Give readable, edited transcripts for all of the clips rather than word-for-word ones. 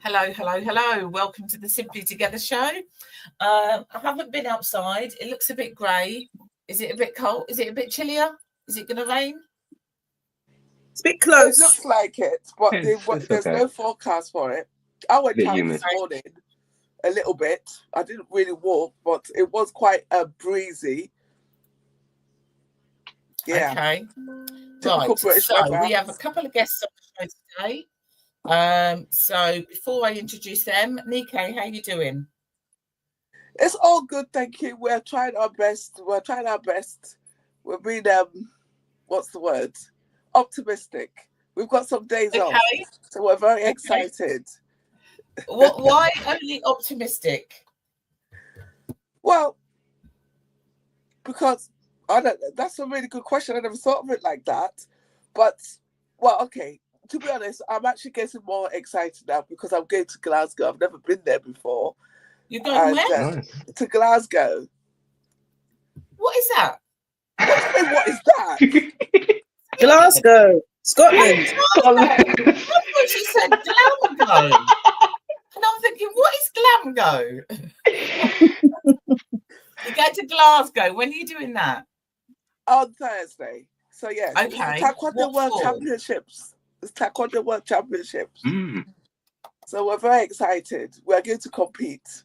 Hello, hello, hello. Welcome to the Simply Together show. I haven't been outside. It looks a bit grey. Is it a bit cold? Is it a bit chillier? Is it going to rain? It's a bit close. It looks like it, but there's no forecast for it. I went out this morning a little bit. I didn't really walk, but it was quite breezy. Yeah. Okay. Right. So we have a couple of guests on the show today. So before I introduce them, Nikkei, how you doing? It's all good, thank you. We're trying our best. We're being what's the word? Optimistic. We've got some days off, so we're very excited. Why only optimistic? Well, because that's a really good question. I never thought of it like that. But, well, okay. To be honest, I'm actually getting more excited now because I'm going to Glasgow. I've never been there before. You're going where? Nice. To Glasgow. What is that? What is that? Glasgow, Scotland. I thought she said Glasgow. And I'm thinking, what is Glasgow? You go to Glasgow. When are you doing that? On Thursday. So, yeah. Okay. Taekwondo World Championships. It's Taekwondo World Championships. So we're very excited. We're going to compete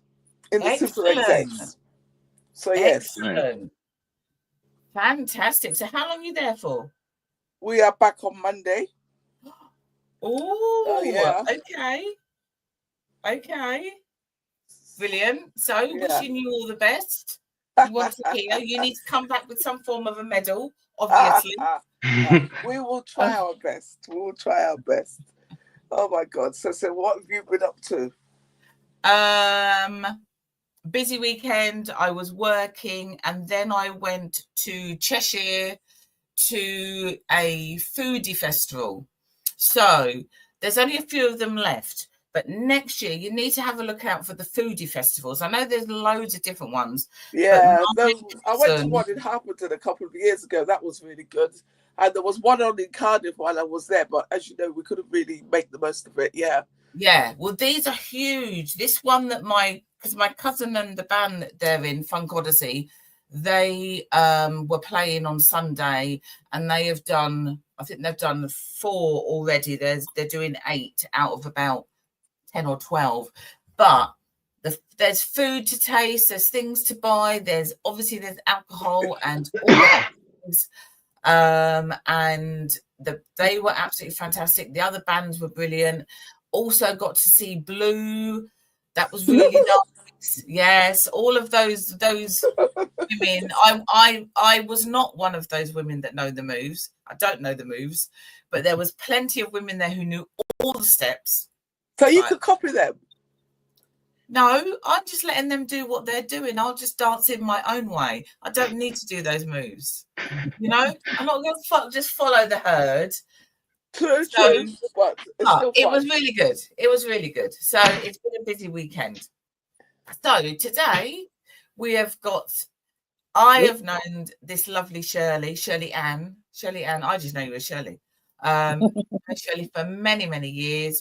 in the Super Execs. So, yes. Excellent. Fantastic. So how long are you there for? We are back on Monday. Oh, yeah. Okay. Brilliant. So wishing you all the best. You want to hear, you need to come back with some form of a medal, obviously. We will try our best. Oh my God. So what have you been up to? Busy weekend. I was working and then I went to Cheshire to a foodie festival. So there's only a few of them left. But next year, you need to have a look out for the foodie festivals. I know there's loads of different ones. Yeah, I went to one in Houghton a couple of years ago. That was really good. And there was one on in Cardiff while I was there. But as you know, we couldn't really make the most of it. Yeah. Yeah. Well, these are huge. This one that because my cousin and the band that they're in, Funk Odyssey, they were playing on Sunday and I think they've done 4 already. They're doing 8 out of about 10 or 12, but there's food to taste, there's things to buy, there's alcohol and all that things. And they were absolutely fantastic. The other bands were brilliant. Also got to see Blue. That was really nice. Yes, all of those women. I was not one of those women that know the moves. I don't know the moves, but there was plenty of women there who knew all the steps. So you could copy them? No, I'm just letting them do what they're doing. I'll just dance in my own way. I don't need to do those moves. You know, I'm not going to just follow the herd. True. But it was really good. It was really good. So it's been a busy weekend. So today we have got, I have known this lovely Shirley Ann. I just know you as Shirley. Shirley for many years.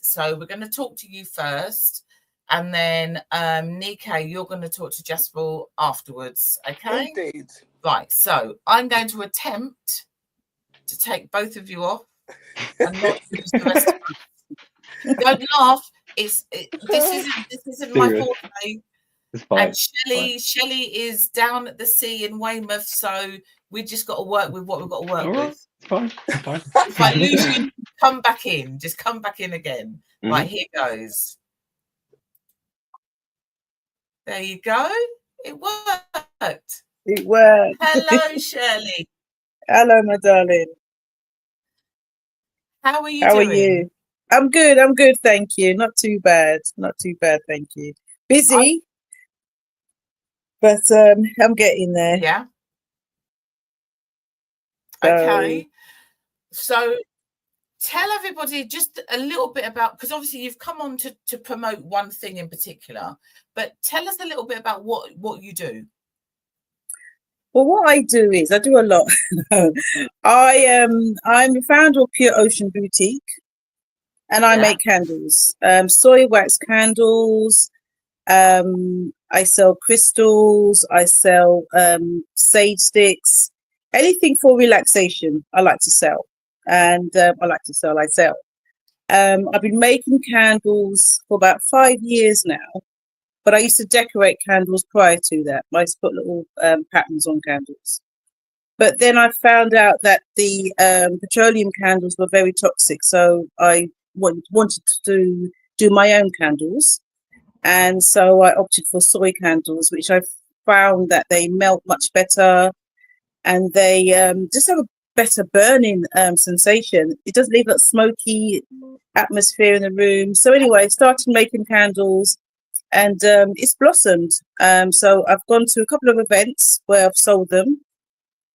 So we're going to talk to you first, and then Nikkei, you're going to talk to Jasper afterwards. Okay. Indeed. Right. So I'm going to attempt to take both of you off and not use the rest of us. Don't laugh. This isn't my forte. And Shelley is down at the sea in Weymouth, so we just got to work with what we've got to work with. It's fine. If I lose you, come back in. Just come back in again. Right, here goes. There you go. It worked. Hello, Shirley. Hello, my darling. How are you doing? How are you? I'm good, thank you. Not too bad, thank you. Busy, but I'm getting there. Yeah. Okay. So tell everybody just a little bit about, because obviously you've come on to promote one thing in particular, but tell us a little bit about what you do. Well, what I do is I do a lot. I'm the founder of Pure Ocean Boutique. and I make candles, soy wax candles. I sell crystals. I sell sage sticks. Anything for relaxation, I like to sell, and I sell. I've been making candles for about 5 years now, but I used to decorate candles prior to that. I used to put little patterns on candles. But then I found out that the petroleum candles were very toxic, so I wanted to do my own candles. And so I opted for soy candles, which I found that they melt much better, and they just have a better burning sensation. It doesn't leave that smoky atmosphere in the room. So anyway, I started making candles, and it's blossomed. So I've gone to a couple of events where I've sold them,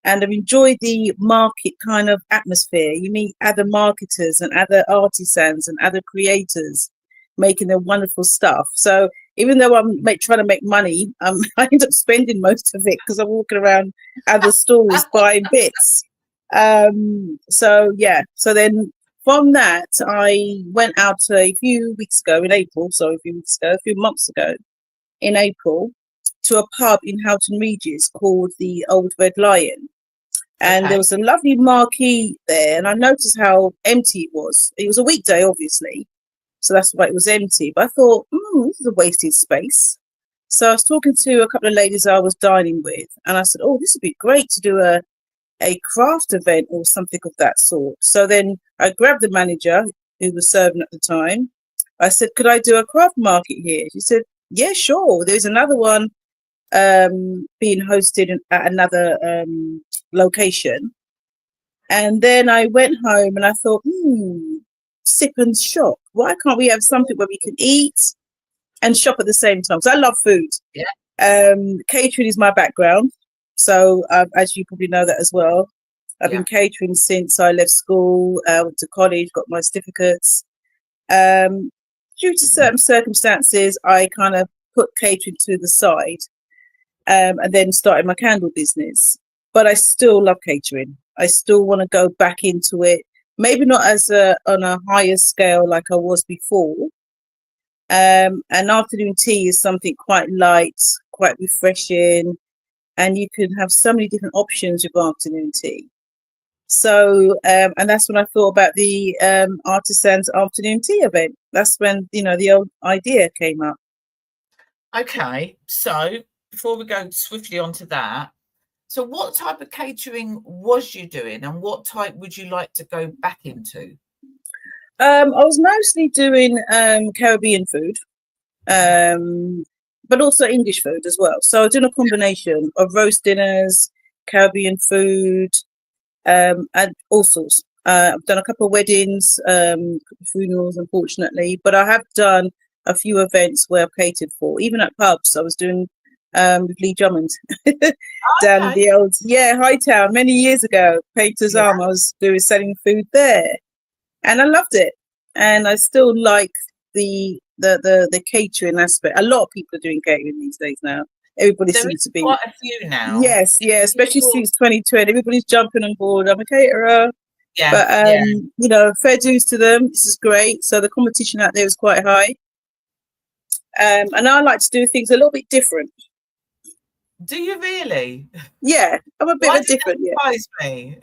and I've enjoyed the market kind of atmosphere. You meet other marketers and other artisans and other creators making their wonderful stuff. So even though I'm trying to make money, I end up spending most of it because I'm walking around other stores buying bits. So then from that, I went out a few months ago in April, to a pub in Houghton, Regis called the Old Red Lion. And there was a lovely marquee there, and I noticed how empty it was. It was a weekday, obviously, so that's why it was empty. But I thought, this is a wasted space. So I was talking to a couple of ladies I was dining with, and I said, this would be great to do a craft event or something of that sort. So then I grabbed the manager who was serving at the time. I said, could I do a craft market here? She said, yeah, sure. There's another one being hosted at another location. And then I went home and I thought, sip and shop. Why can't we have something where we can eat and shop at the same time? So I love food. Yeah. Catering is my background. So as you probably know that as well. I've been catering since I left school, went to college, got my certificates. Due to certain circumstances, I kind of put catering to the side, and then started my candle business. But I still love catering. I still want to go back into it. Maybe not on a higher scale like I was before. And afternoon tea is something quite light, quite refreshing, and you can have so many different options with afternoon tea. So, and that's when I thought about the Artisan's afternoon tea event. That's when, the old idea came up. Okay, so before we go swiftly onto that, so what type of catering was you doing, and what type would you like to go back into? I was mostly doing Caribbean food, but also English food as well. So I was doing a combination of roast dinners, Caribbean food, and all sorts. I've done a couple of weddings, funerals, unfortunately, but I have done a few events where I've catered for, even at pubs. I was doing with Lee Drummond down the old Hightown many years ago. Painter's Arm. I was selling food there, and I loved it. And I still like the catering aspect. A lot of people are doing catering these days now. Everybody seems to be quite a few now. Yes, especially since 2020. Everybody's jumping on board. I'm a caterer. But fair dues to them. This is great. So the competition out there is quite high. And I like to do things a little bit different. Do you really? Yeah, I'm a bit different. Surprise me.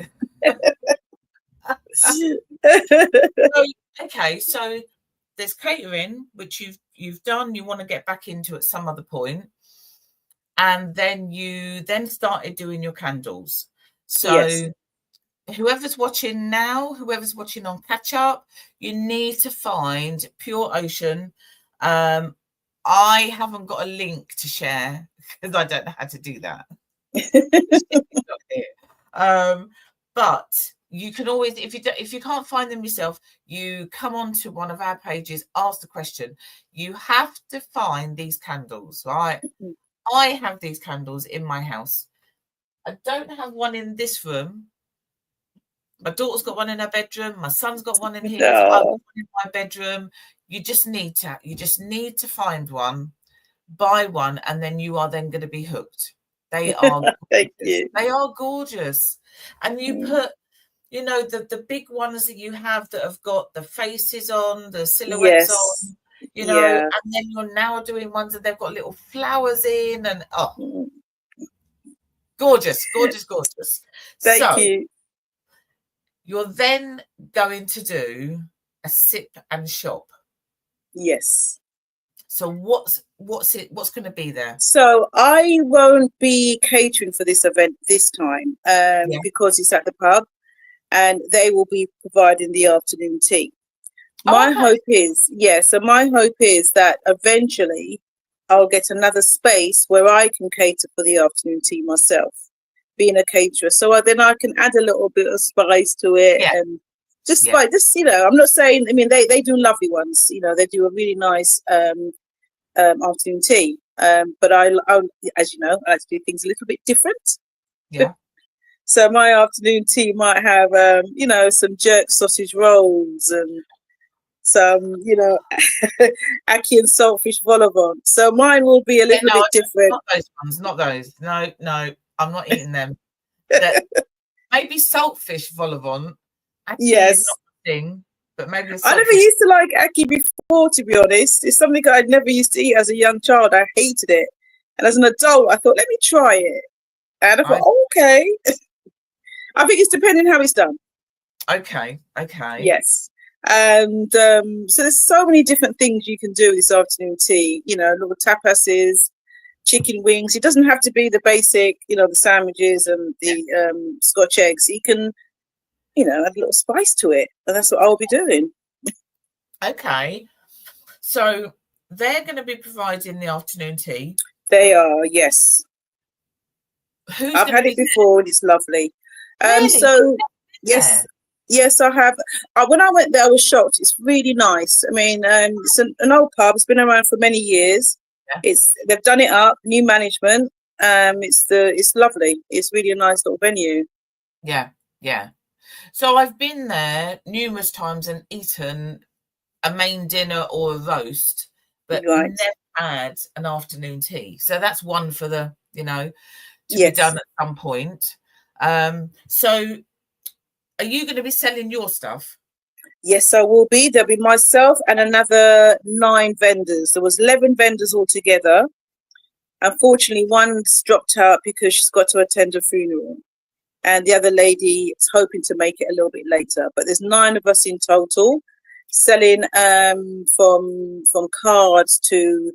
So there's catering, which you've done. You want to get back into at some other point, and then you started doing your candles. So whoever's watching now, whoever's watching on catch up, you need to find Pure Ocean. I haven't got a link to share because I don't know how to do that. But you can always, if you can't find them yourself, you come onto one of our pages, ask the question. You have to find these candles, right? I have these candles in my house. I don't have one in this room. My daughter's got one in her bedroom. My son's got one in his. I've got one in my bedroom. You just need to find one, buy one, and then you are then going to be hooked. They are Thank you. They are gorgeous. And you put you know, the big ones that you have that have got the faces on, the silhouettes on, you know, and then you're now doing ones that they've got little flowers in, and gorgeous. Thank you. You're then going to do a sip and shop. Yes. So what's going to be there? So I won't be catering for this event this time because it's at the pub, and they will be providing the afternoon tea. My hope is that eventually I'll get another space where I can cater for the afternoon tea myself, being a caterer. So then I can add a little bit of spice to it, and just you know, I'm not saying. I mean, they do lovely ones. You know, they do a really nice afternoon tea. But I, as you know, I like to do things a little bit different. Yeah. So my afternoon tea might have, you know, some jerk sausage rolls and some, you know, ackee and saltfish vol au vent. So mine will be a little bit different. Not those ones, not those. No, I'm not eating them. Maybe saltfish vol au vent. Yes. Not a thing, but maybe I never used to like ackee before, to be honest. It's something I'd never used to eat as a young child. I hated it. And as an adult, I thought, let me try it. And I thought, okay. I think it's depending how it's done. Okay. Yes. And so there's so many different things you can do with this afternoon tea. You know, little tapases, chicken wings. It doesn't have to be the basic, you know, the sandwiches and the Scotch eggs. You can, you know, add a little spice to it. And that's what I'll be doing. Okay. So they're going to be providing the afternoon tea. They are, yes. I've had it before and it's lovely. Really? So yes, I have. When I went there, I was shocked. It's really nice. I mean, it's an old pub. It's been around for many years. Yeah. They've done it up, new management. It's lovely. It's really a nice little venue. Yeah. So I've been there numerous times and eaten a main dinner or a roast, but never had an afternoon tea. So that's one for the, you know, to be done at some point. So are you going to be selling your stuff? Yes, I will be. There'll be myself and another 9 vendors. There was 11 vendors altogether. Unfortunately, one's dropped out because she's got to attend a funeral. And the other lady is hoping to make it a little bit later. But there's 9 of us in total, selling from cards to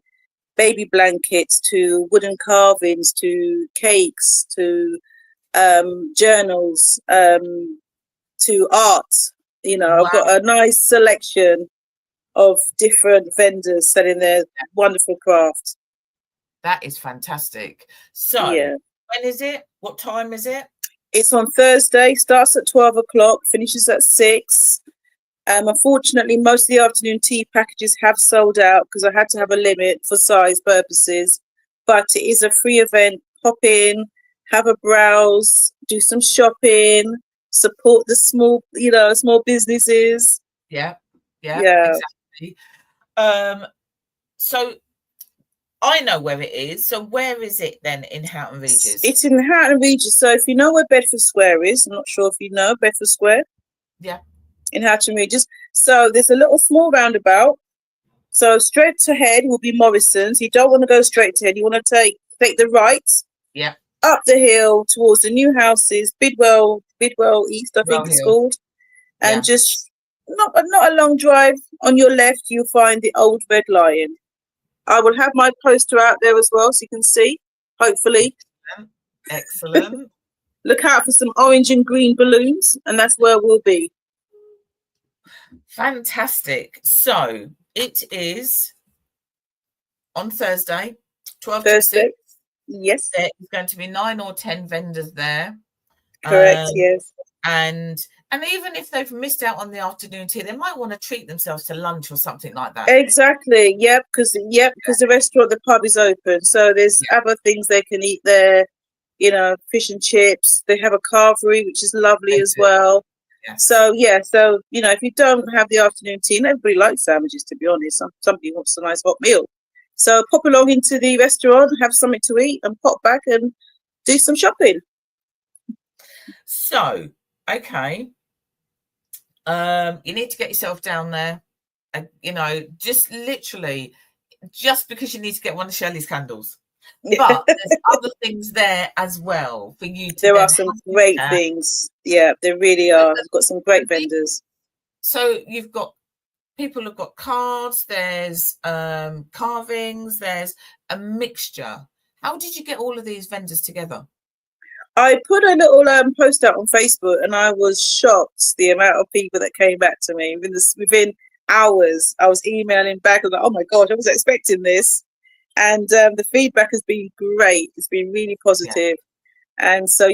baby blankets to wooden carvings to cakes to journals to art. You know, I've got a nice selection of different vendors selling their wonderful craft. That is fantastic. So when is it? What time is it? It's on Thursday, starts at 12 o'clock, finishes at 6. Unfortunately, most of the afternoon tea packages have sold out because I had to have a limit for size purposes. But it is a free event. Pop in, have a browse, do some shopping, support the small businesses. Yeah, exactly. So I know where it is. So where is it then in Houghton Regis? It's in Houghton Regis. So if you know where Bedford Square is, I'm not sure if you know Bedford Square. Yeah. In Houghton Regis. So there's a little small roundabout. So straight ahead will be Morrison's. You don't want to go straight ahead. You want to take the right. Yeah. Up the hill towards the new houses, Bidwell East, I think it's called. And just not a long drive. On your left, you'll find the Old Red Lion. I will have my poster out there as well, so you can see, hopefully. Excellent. Look out for some orange and green balloons, and that's where we'll be. Fantastic. So it is on Thursday, 12 Thursday. to 6. Yes. There's going to be 9 or 10 vendors there. Correct, yes. And even if they've missed out on the afternoon tea, they might want to treat themselves to lunch or something like that. Exactly. Yep, because the restaurant, the pub is open. So there's other things they can eat there, you know, fish and chips. They have a carvery, which is lovely as well. Yeah. So, you know, if you don't have the afternoon tea, and everybody likes sandwiches, to be honest. Somebody wants a nice hot meal. So pop along into the restaurant, have something to eat, and pop back and do some shopping. So, okay. You need to get yourself down there. Just literally, just because you need to get one of Shelley's candles. But there's other things there as well for you to. There are some great things. Yeah, there really are. We've got some great vendors. So you've got people have got cards, there's carvings, there's a mixture. How did you get all of these vendors together? I put a little post out on Facebook, and I was shocked the amount of people that came back to me within hours. I was emailing back. I was like, "Oh my gosh, I was expecting this," and the feedback has been great. It's been really positive, and so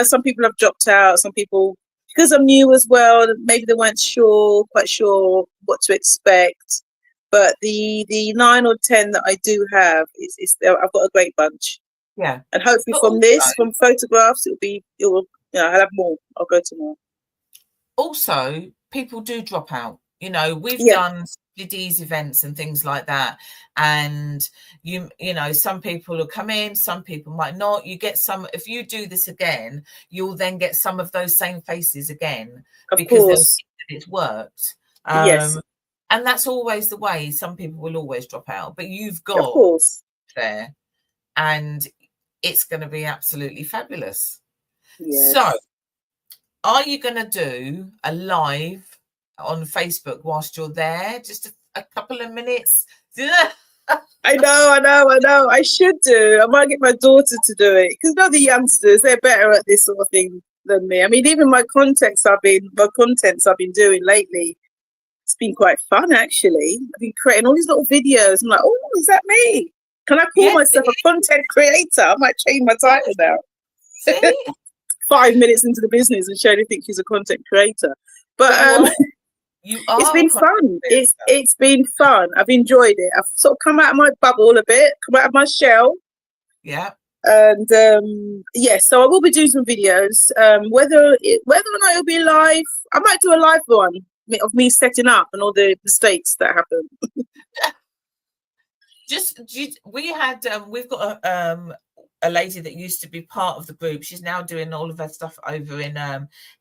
some people have dropped out. Some people, because I'm new as well, maybe they weren't quite sure what to expect. But the 9 or 10 that I do have, I've got a great bunch. Yeah, and hopefully from photographs, I'll have more. I'll go to more. Also, people do drop out. We've done D's events and things like that, and some people will come in, some people might not. You get some. If you do this again, you'll then get some of those same faces again, because they'll see that it's worked. Yes, and that's always the way. Some people will always drop out, but you've got, of course, there, and it's going to be absolutely fabulous. Yes. So, are you going to do a live on Facebook whilst you're there? Just a couple of minutes? I know. I should do. I might get my daughter to do it, because the youngsters, they're better at this sort of thing than me. I mean, even my contents I've been doing lately, it's been quite fun actually. I've been creating all these little videos. I'm like, oh, is that me? Can I call myself a content creator? I might change my title now. 5 minutes into the business, and Shirley thinks she's a content creator. But it's been fun. It's been fun. I've enjoyed it. I've sort of come out of my bubble a bit, come out of my shell. Yeah. And so I will be doing some videos. Whether or not it'll be live, I might do a live one of me setting up and all the mistakes that happen. We've got a lady that used to be part of the group. She's now doing all of her stuff over in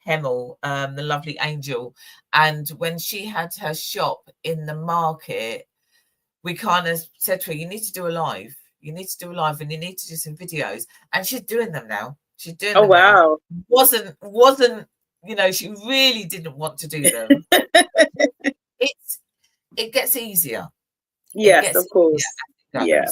Hemel, the lovely Angel. And when she had her shop in the market, we kind of said to her, you need to do a live. You need to do a live, and you need to do some videos. And she's doing them now. She's doing them. Oh, wow. Now. Wasn't she really didn't want to do them. It gets easier. Yes, of course. Yeah.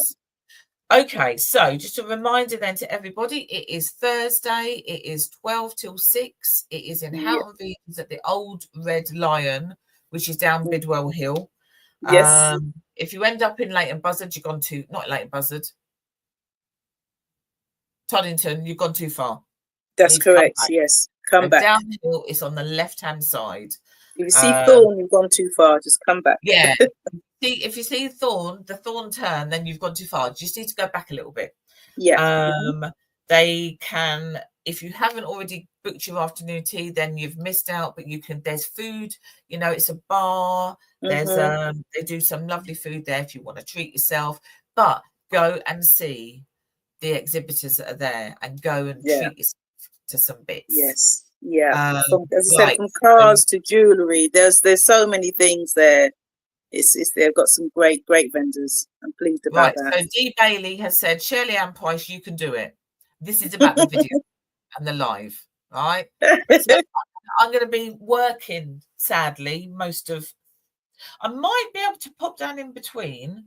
Okay, so just a reminder then to everybody, it is Thursday, it is 12 till 6, it is in Houghton at the Old Red Lion, which is down Bidwell Hill. Yes. If you end up in Leighton Buzzard, not Leighton Buzzard, Toddington, you've gone too far. That's correct, yes. Come back. Down the hill, it's on the left-hand side. If you see Thorn, you've gone too far, just come back. Yeah. If you see the Thorn turn, then you've gone too far. You just need to go back a little bit. Yeah. They can, if you haven't already booked your afternoon tea, then you've missed out. But there's food. It's a bar. There's they do some lovely food there if you want to treat yourself. But go and see the exhibitors that are there, and go and treat yourself to some bits. Yes. Yeah. From cars to jewellery, there's so many things there. They've got some great vendors. I'm pleased about that. So Dee Bailey has said, Shirley Ann Price, you can do it. This is about the video and the live, right? So I'm going to be working, sadly, I might be able to pop down in between.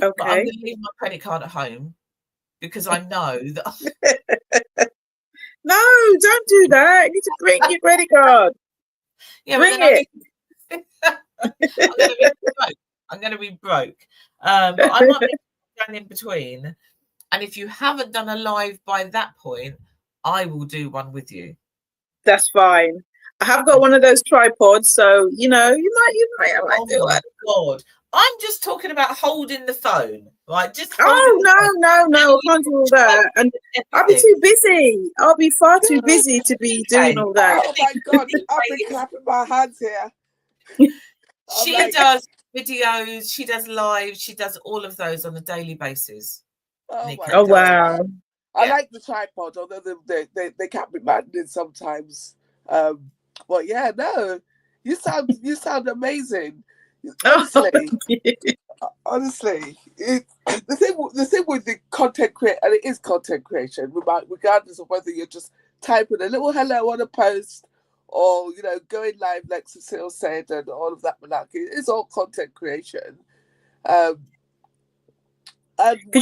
Okay. But I'm going to leave my credit card at home, because I know that. No, don't do that. You need to bring your credit card. Yeah, bring it. I'm going to be broke. But I might be down in between. And if you haven't done a live by that point, I will do one with you. That's fine. I have got one of those tripods, so you might do it. God, I'm just talking about holding the phone, right? No, I can't do all that, and I'll be too busy. I'll be far too busy to be doing all that. Oh my God, I've been clapping my hands here. She does videos, she does live, she does all of those on a daily basis. Oh wow! I like the tripod, although they can't be maddening sometimes. But yeah, no, you sound amazing. Honestly, honestly, the thing with the content creation, and it is content creation, regardless of whether you're just typing a little hello on a post or going live like Cecile said and all of that. It's all content creation. Because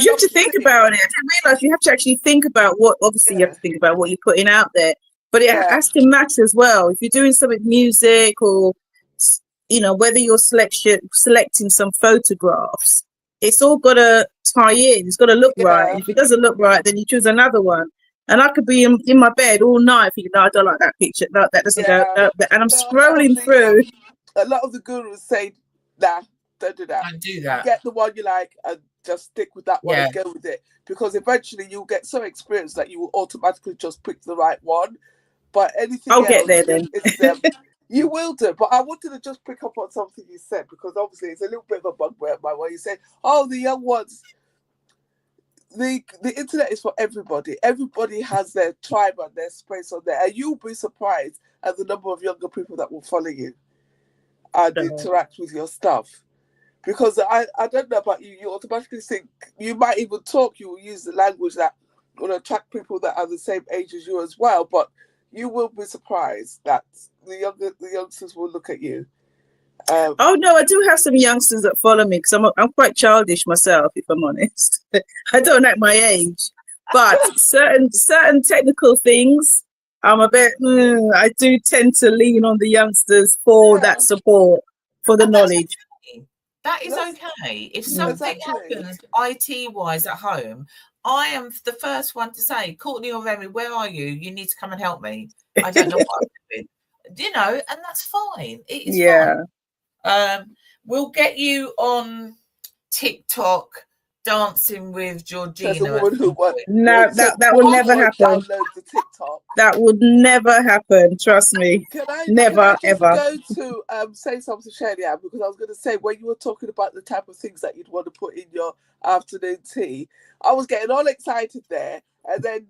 you have to think about it. I didn't realize you have to actually think about what. Obviously, you have to think about what you're putting out there, but it has to match as well. If you're doing something music or whether you're selecting some photographs, it's all got to tie in. It's got to look right. And if it doesn't look right, then you choose another one. And I could be in my bed all night thinking, no, I don't like that picture. No, that doesn't go. No, and I'm scrolling through. A lot of the gurus say, nah, don't do that. Don't do that. Get the one you like and just stick with that one and go with it. Because eventually you'll get so experienced that you will automatically just pick the right one. But anything I'll get there then. You will do. But I wanted to just pick up on something you said, because obviously it's a little bit of a bugbear of mine where you said, oh, the young ones. The internet is for everybody. Everybody has their tribe and their space on there. And you'll be surprised at the number of younger people that will follow you and interact with your stuff. Because I don't know about you, you automatically think, you might even talk, you will use the language that will attract people that are the same age as you as well. But you will be surprised that the youngsters will look at you. Oh no, I do have some youngsters that follow me because I'm quite childish myself, if I'm honest. I don't act my age, but certain technical things, I'm a bit. I do tend to lean on the youngsters for that support, for the knowledge. That is okay. If something happens IT-wise at home, I am the first one to say, Courtney or Remy, where are you? You need to come and help me. I don't know what I'm doing. And that's fine. It is fine. We'll get you on TikTok dancing with Georgina. No, that will never happen. That would never happen. Trust me. Never ever. Go to say something, Shania, because I was going to say, when you were talking about the type of things that you'd want to put in your afternoon tea, I was getting all excited there, and then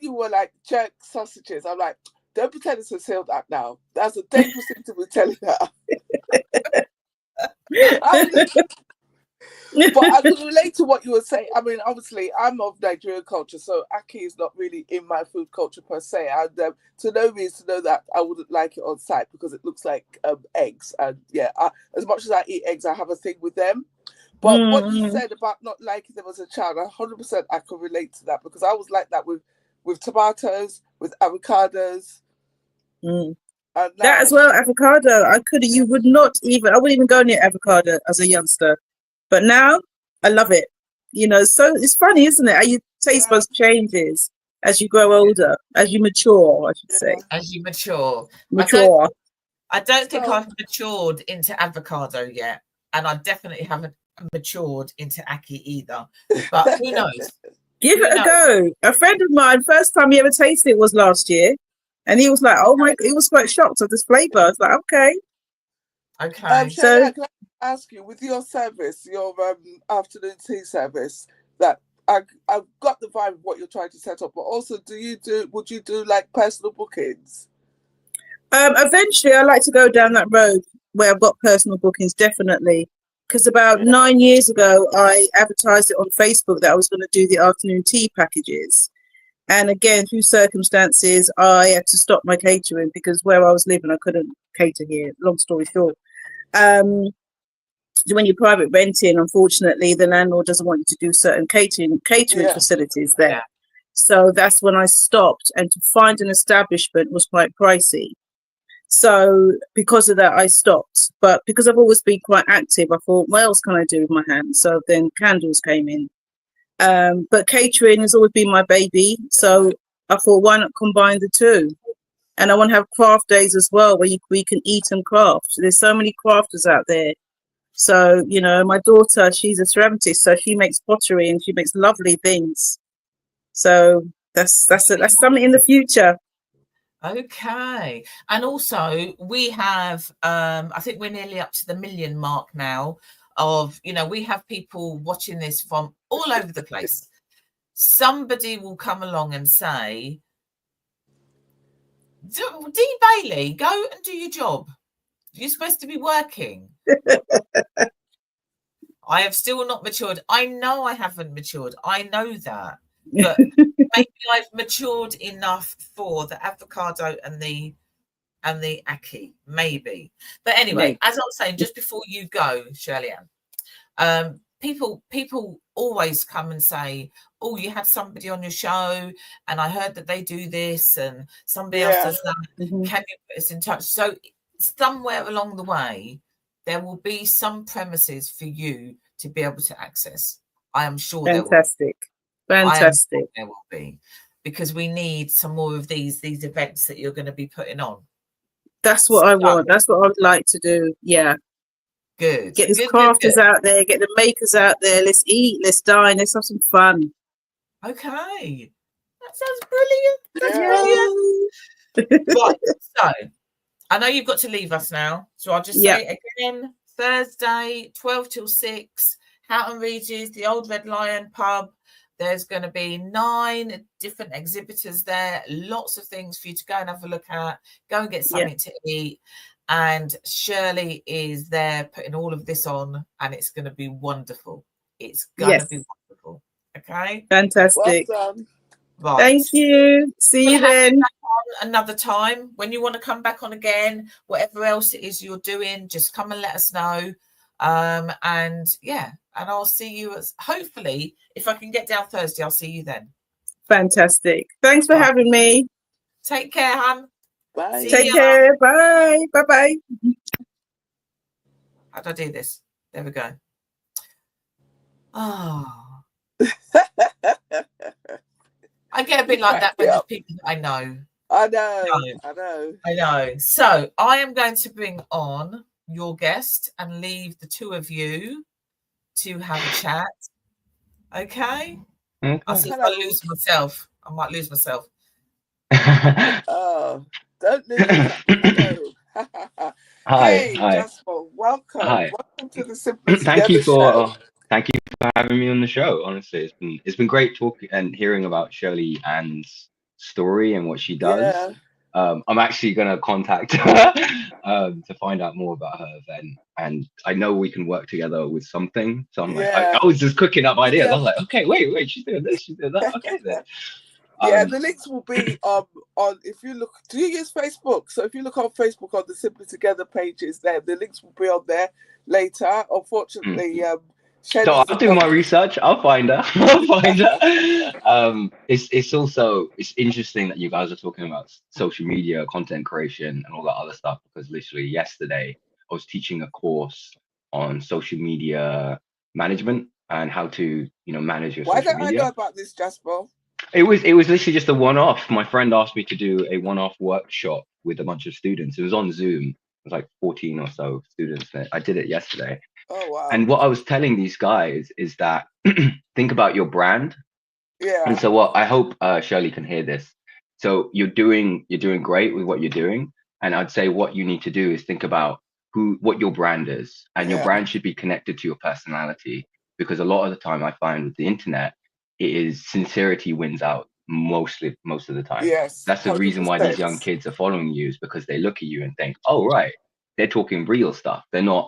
you were like, jerk sausages. I'm like, don't pretend to sell that now. That's a dangerous thing to be telling her. But I can relate to what you were saying. I mean, obviously, I'm of Nigerian culture, so ackee is not really in my food culture per se. And to know me is to know that I wouldn't like it on site because it looks like eggs. And as much as I eat eggs, I have a thing with them. But what you said about not liking them as a child, 100% I can relate to that, because I was like that with tomatoes, with avocados. That as well, avocado. I wouldn't even go near avocado as a youngster, but now I love it. So it's funny, isn't it? How your taste buds changes as you grow older, as you mature, I should say. As you mature. I don't think I've matured into avocado yet, and I definitely haven't matured into ackee either. But who knows? Give it a go. A friend of mine, first time he ever tasted it was last year. And he was like, oh my, he was quite shocked at this flavor. I was like, okay. So can I ask you, with your service, your afternoon tea service, that I've got the vibe of what you're trying to set up, but also would you do like personal bookings? Eventually I like to go down that road where I've got personal bookings, definitely. Because about 9 years ago, I advertised it on Facebook that I was going to do the afternoon tea packages. And again, through circumstances, I had to stop my catering because where I was living, I couldn't cater here. Long story short. When you're private renting, unfortunately, the landlord doesn't want you to do certain catering facilities there. Yeah. So that's when I stopped. And to find an establishment was quite pricey. So because of that, I stopped. But because I've always been quite active, I thought, what else can I do with my hands? So then candles came in. But catering has always been my baby, so I thought, why not combine the two? And I want to have craft days as well, where we can eat and craft. There's so many crafters out there. So my daughter, she's a ceramicist, so she makes pottery and she makes lovely things. So that's something in the future. Okay. And also we have I think we're nearly up to the 1 million mark now of, we have people watching this from all over the place. Somebody will come along and say, D Bailey, go and do your job. You're supposed to be working. I have still not matured. I know I haven't matured. I know that. But maybe I've matured enough for the avocado and the ackee, maybe. But anyway, as I was saying, just before you go, Shirley Ann, people always come and say, oh, you had somebody on your show and I heard that they do this and somebody else does that. Can you put us in touch? So somewhere along the way, there will be some premises for you to be able to access. I am sure Fantastic. There will be, because we need some more of these events that you're going to be putting on. That's what I want. That's what I would like to do. Yeah. Good. Get these crafters out there, get the makers out there. Let's eat, let's dine, let's have some fun. Okay. That sounds brilliant. That's brilliant. Right. So I know you've got to leave us now. So I'll just say it again. Thursday, 12 till 6, Houghton Regis, the Old Red Lion pub. There's going to be 9 different exhibitors there. Lots of things for you to go and have a look at. Go and get something to eat. And Shirley is there putting all of this on, and it's going to be wonderful. It's going to be wonderful. Okay? Fantastic. Well done. Right. Thank you. See you then. Another time. When you want to come back on again, whatever else it is you're doing, just come and let us know. And I'll see you hopefully, if I can get down Thursday, I'll see you then. Fantastic. Thanks for having me. Take care, hon. Bye. Take care. Bye. Bye-bye. How do I do this? There we go. Oh. I get a bit like that with the people that I know. I know. So I am going to bring on your guest and leave the two of you to have a chat. Okay? I'll see if I lose myself. I might lose myself. Oh, don't lose yourself. Hey, Jasper, welcome. Hi. Welcome to the Simply Together show. Thank you for having me on the show. Honestly, it's been great talking and hearing about Shirley Ann's story and what she does. I'm actually going to contact her to find out more about her event, and I know we can work together with something. So I'm like, I was just cooking up ideas. I was like, okay, wait, she's doing this, she's doing that. Okay, then. The links will be on. If you look, do you use Facebook? So if you look on Facebook on the Simply Together pages, there the links will be on there later. Unfortunately, so I'll do my research. I'll find her. It's interesting that you guys are talking about social media, content creation, and all that other stuff, because literally yesterday I was teaching a course on social media management and how to manage your social media. Why don't I know about this, Jasper? It was literally just a one-off. My friend asked me to do a one-off workshop with a bunch of students. It was on Zoom. It was like 14 or so students. I did it yesterday. Oh wow! And what I was telling these guys is that think about your brand. Yeah. And so what I hope Shirley can hear this. So you're doing great with what you're doing, and I'd say what you need to do is think about what your brand is, and your brand should be connected to your personality, because a lot of the time I find with the internet, it is sincerity wins out most of the time. Yes. That's the reason why these young kids are following you, is because they look at you and think, oh right, they're talking real stuff. They're not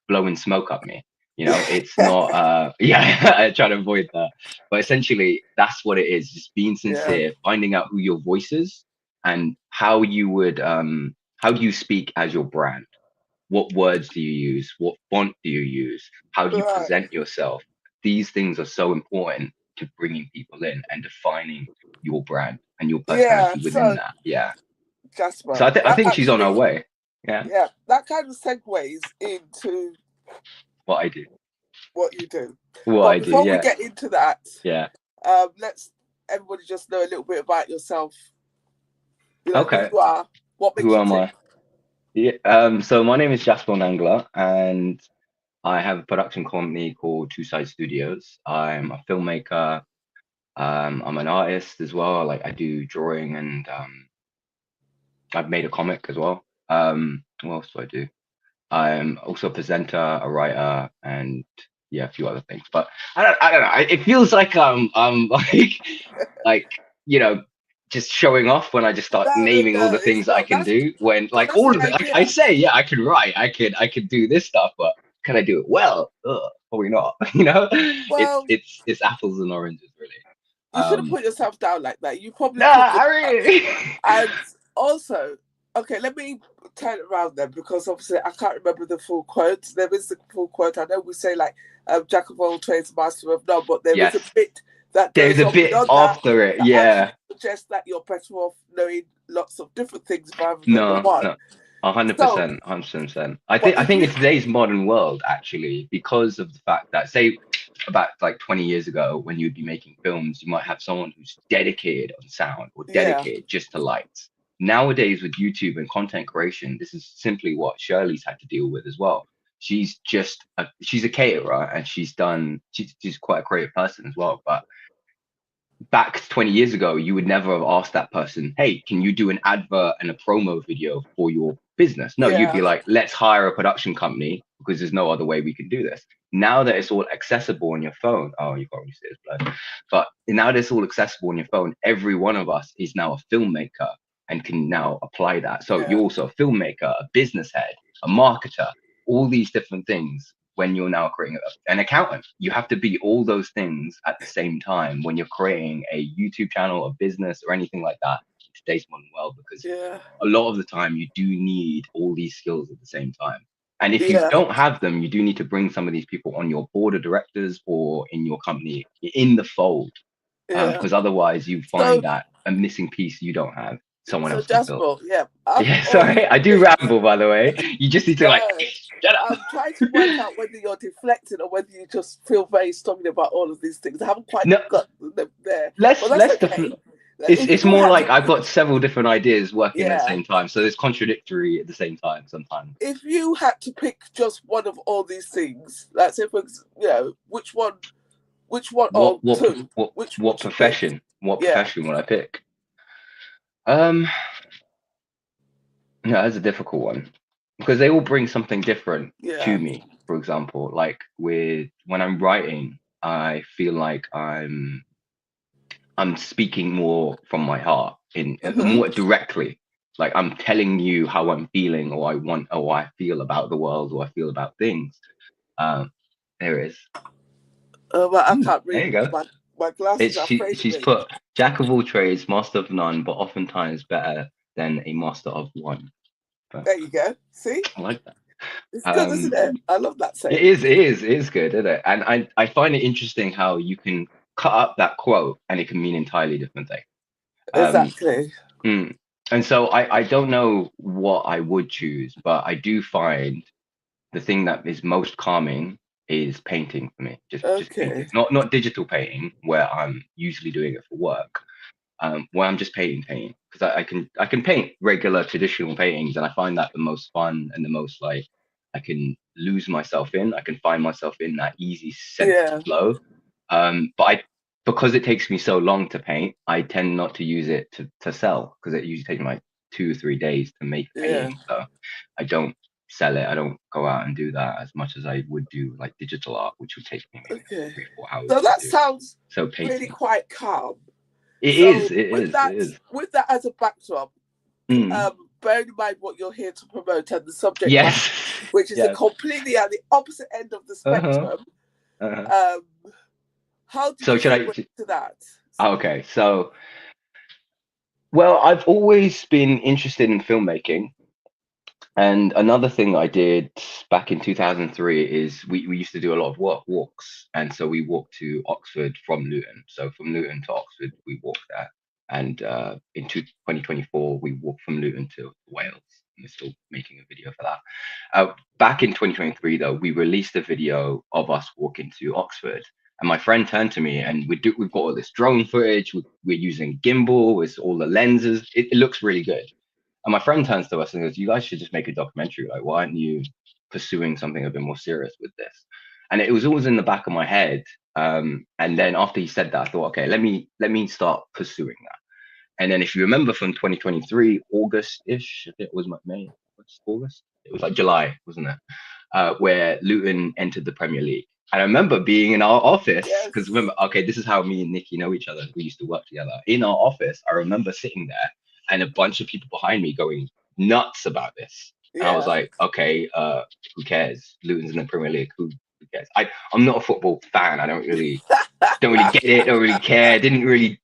blowing smoke at me. It's not I try to avoid that. But essentially that's what it is, just being sincere, finding out who your voice is and how you would how do you speak as your brand? What words do you use? What font do you use? How do you present yourself? These things are so important to bringing people in and defining your brand and your personality within that. Yeah. Jasper, so I think she's on her way. Yeah, that kind of segues into what I do. What you do. Before we get into that, let's everybody just know a little bit about yourself. Okay. Who you are, what makes who you am tick. I? So my name is Jasper Nangler, and I have a production company called Two Side Studios. I'm a filmmaker. I'm an artist as well. I do drawing, and I've made a comic as well. What else do I do? I'm also a presenter, a writer, and a few other things. But I don't know. It feels like like just showing off when I just start naming all the things I can do. When like that's all the of it, idea. I say, yeah, I can write, I can do this stuff, but can I do it well? Probably not. You know, Well, it's apples and oranges, really. You shouldn't put yourself down like that. You probably Nah, could. I really. And also, okay, let me turn it around then, because obviously I can't remember the full quote. There is the full quote. I know we say like jack of all trades, master of none, but there is a bit that goes There's a bit after it, yeah. Suggests that you're better off knowing lots of different things rather than the one. No. 100%, 100%. I think in today's modern world, actually, because of the fact that, say, about like 20 years ago, when you'd be making films, you might have someone who's dedicated on sound or dedicated just to lights. Nowadays, with YouTube and content creation, this is simply what Shirley's had to deal with as well. She's a caterer, and she's quite a creative person as well. But back 20 years ago, you would never have asked that person, hey, can you do an advert and a promo video for your business? No, you'd be like, let's hire a production company, because there's no other way we can do this. Now that it's all accessible on your phone, oh, you can't really see this blood, but now that it's all accessible on your phone, every one of us is now a filmmaker and can now apply that. So you're also a filmmaker, a business head, a marketer, all these different things. When you're now creating an accountant, you have to be all those things at the same time when you're creating a YouTube channel, a business, or anything like that in today's modern world, because a lot of the time you do need all these skills at the same time. And if you don't have them, you do need to bring some of these people on your board of directors or in your company in the fold, because otherwise you find that a missing piece you don't have, someone else can fill. Sorry, I do ramble, by the way. You just need to shut up. I'm trying to work out whether you're deflecting or whether you just feel very strongly about all of these things. I haven't quite got them there. It's more like I've got several different ideas working at the same time, so it's contradictory at the same time sometimes. If you had to pick just one of all these things, like say, for which one or two? What profession? What profession would I pick? No, that's a difficult one, because they all bring something different to me. For example, like when I'm writing, I feel like I'm speaking more from my heart, more directly. Like I'm telling you how I'm feeling, or I feel about the world, or I feel about things. There it is. I can't read. There you go. My glasses are she's put jack of all trades, master of none, but oftentimes better than a master of one. But there you go. See, I like that. It's good, isn't it? I love that saying. It is good, isn't it? And I find it interesting how you can cut up that quote and it can mean entirely different thing. Exactly. And so I don't know what I would choose, but I do find the thing that is most calming is painting for me. Just painting. Not digital painting, where I'm usually doing it for work. Where I'm just painting, because I can paint regular traditional paintings, and I find that the most fun and the most like I can lose myself in. I can find myself in that easy sense of flow. But because it takes me so long to paint, I tend not to use it to sell, because it usually takes me like 2 or 3 days to make a painting. So I don't sell it. I don't go out and do that as much as I would do like digital art, which would take me maybe 3 or 4 hours. So that sounds really quite calm. It is. With that as a backdrop, bearing in mind what you're here to promote and the subject matter, which is completely at the opposite end of the spectrum. How do you relate to that? Okay, so well, I've always been interested in filmmaking. And another thing I did back in 2003 is we used to do a lot of walks. And so we walked to Oxford from Luton. So from Luton to Oxford, we walked there. And in 2024, we walked from Luton to Wales. And we're still making a video for that. Back in 2023, though, we released a video of us walking to Oxford. And my friend turned to me, and we've got all this drone footage. We're using gimbal with all the lenses. It looks really good. And my friend turns to us and goes, you guys should just make a documentary. Like, why aren't you pursuing something a bit more serious with this? And it was always in the back of my head. And then after he said that, I thought, okay, let me start pursuing that. And then if you remember from 2023, August-ish, it was May, August? It was like July, wasn't it? Where Luton entered the Premier League. And I remember being in our office, Yes. because remember, okay, this is how me and Nikki know each other. We used to work together. In our office, I remember sitting there and a bunch of people behind me going nuts about this. And I was like, okay, who cares? Luton's in the Premier League. Who cares? I'm not a football fan. I don't really get it, don't really care, didn't really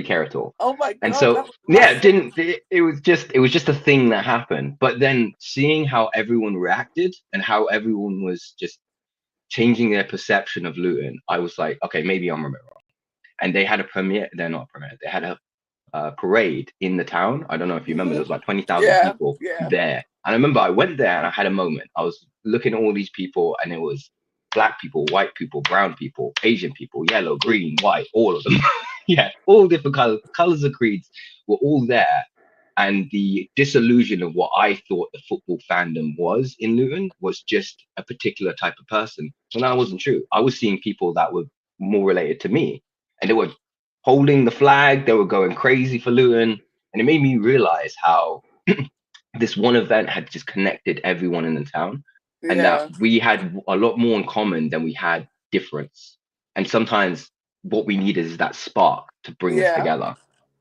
care at all. Oh my God. And so it was just a thing that happened. But then seeing how everyone reacted and how everyone was just changing their perception of Luton, I was like, okay, maybe I'm wrong. And they had a premiere, they're not a premiere, they had a parade in the town. I don't know if you remember, there was like 20,000 people there. And I remember I went there and I had a moment. I was looking at all these people, and it was black people, white people, brown people, Asian people, yellow, green, white, all of them. Yeah, all different colors of creeds were all there. And the disillusion of what I thought the football fandom was in Luton was just a particular type of person. When that wasn't true. I was seeing people that were more related to me, and they were holding the flag, they were going crazy for Luton. And it made me realize how this one event had just connected everyone in the town, and that we had a lot more in common than we had difference. And sometimes what we need is that spark to bring us together.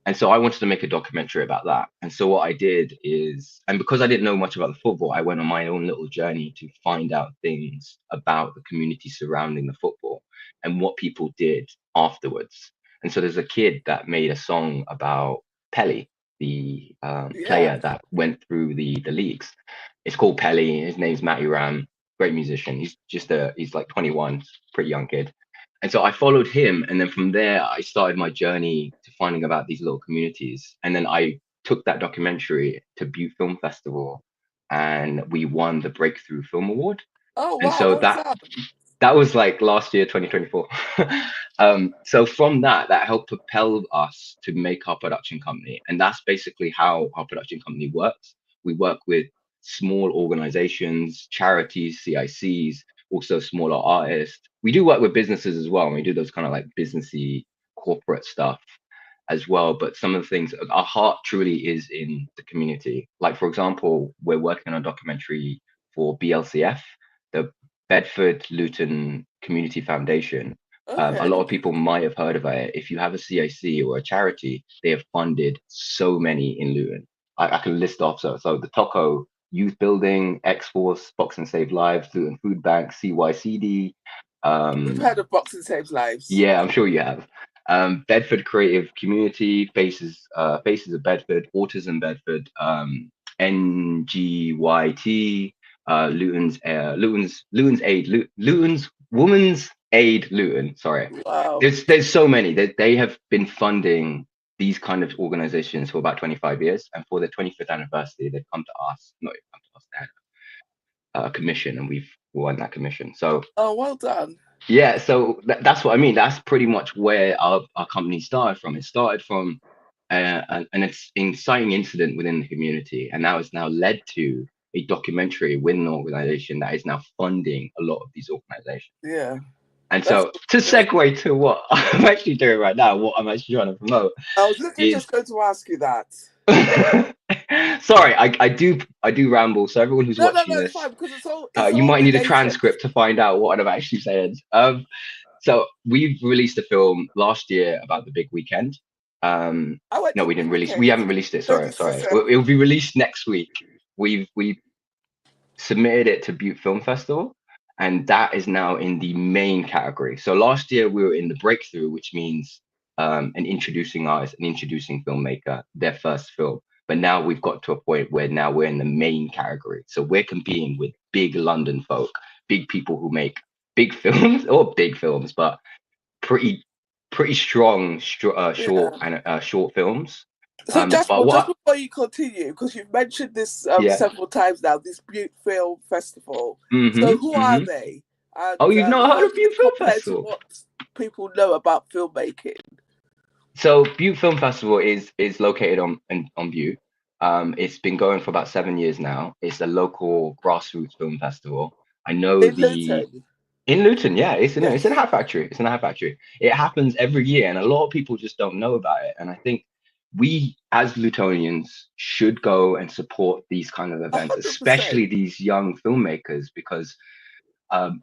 And so I wanted to make a documentary about that. And so what I did is, and because I didn't know much about the football, I went on my own little journey to find out things about the community surrounding the football and what people did afterwards. And so there's a kid that made a song about Pelly, the player that went through the leagues. It's called Pelly. His name's Matty Ram, great musician. He's like 21, pretty young kid. And so I followed him, and then from there I started my journey to finding about these little communities. And then I took that documentary to Butte Film Festival, and we won the Breakthrough Film Award. Oh wow! And so that was like last year, 2024. So from that helped propel us to make our production company, and that's basically how our production company works. We work with small organizations, charities, CICs, also smaller artists. We do work with businesses as well, and we do those kind of like businessy corporate stuff as well. But some of the things, our heart truly is in the community. Like, for example, we're working on a documentary for BLCF, the Bedford Luton Community Foundation. A lot of people might have heard of it. If you have a CIC or a charity, they have funded so many in Luton. I can list off. So the Toco Youth Building, X-Force, Box and Save Lives, Luton Food Bank, CYCD. We've heard of Box and Save Lives. Yeah, I'm sure you have. Bedford Creative Community, Faces of Bedford, Autism Bedford, NGYT, Luton's Aid, Luton's Women's Aid Luton. Sorry, wow. There's so many that they have been funding these kind of organizations for about 25 years, and for their 25th anniversary, they've come to us. Not even come to us, they had a commission, and we've won that commission. So, oh, well done. Yeah, so that's what I mean. That's pretty much where our company started from. It started from an inciting incident within the community, and that has now led to a documentary with an organization that is now funding a lot of these organizations. Yeah. And so to segue to what I'm actually doing right now, what I'm actually trying to promote. I was literally just going to ask you that. Sorry, I do ramble. So everyone who's watching this, fine, because it's all you might need a transcript to find out what I'm actually saying. So we've released a film last year about the big weekend. No, we didn't release. We haven't released it. Sorry. It will be released next week. We submitted it to Butte Film Festival, and that is now in the main category. So last year we were in the breakthrough, which means an introducing artist, an introducing filmmaker, their first film. But now we've got to a point where now we're in the main category. So we're competing with big London folk, big people who make big films, or big films, but pretty strong short and short films. So just before you continue, because you've mentioned this several times now, this Butte Film Festival. So who are they? And, you've not heard of Butte Film Festival? To what people know about filmmaking. So Butte Film Festival is located on Butte. It's been going for about 7 years now. It's a local grassroots film festival. I know in Luton, yeah, it's in a hat factory. It's in a hat factory. It happens every year, and a lot of people just don't know about it. And I think we as Lutonians should go and support these kind of events, 100%. especially these young filmmakers, because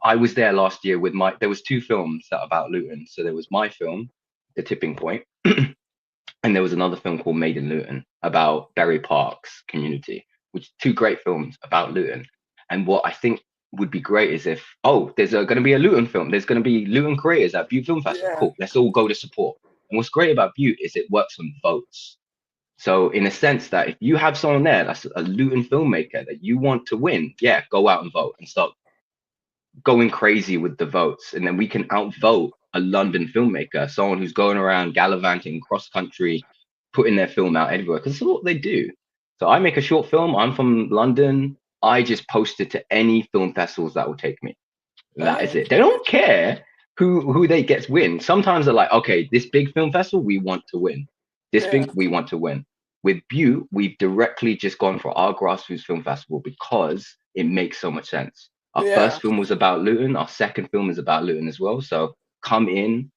I was there last year with there was 2 films that are about Luton. So there was my film, The Tipping Point, and there was another film called Made in Luton about Berry Park's community, which 2 great films about Luton. And what I think would be great is if, there's going to be a Luton film. There's going to be Luton creators at Butte Film Festival. Yeah. Cool. Let's all go to support. And what's great about Butte is it works on votes. So in a sense that if you have someone there that's a Luton filmmaker that you want to win, yeah, go out and vote and start going crazy with the votes. And then we can outvote a London filmmaker, someone who's going around gallivanting cross country, putting their film out everywhere, because that's what they do. So I make a short film. I'm from London. I just post it to any film festivals that will take me. That is it. They don't care who they get to win. Sometimes they're like, okay, this big film festival, we want to win. This thing, we want to win. With Butte, we've directly just gone for our grassroots film festival because it makes so much sense. Our first film was about Luton. Our second film is about Luton as well. So come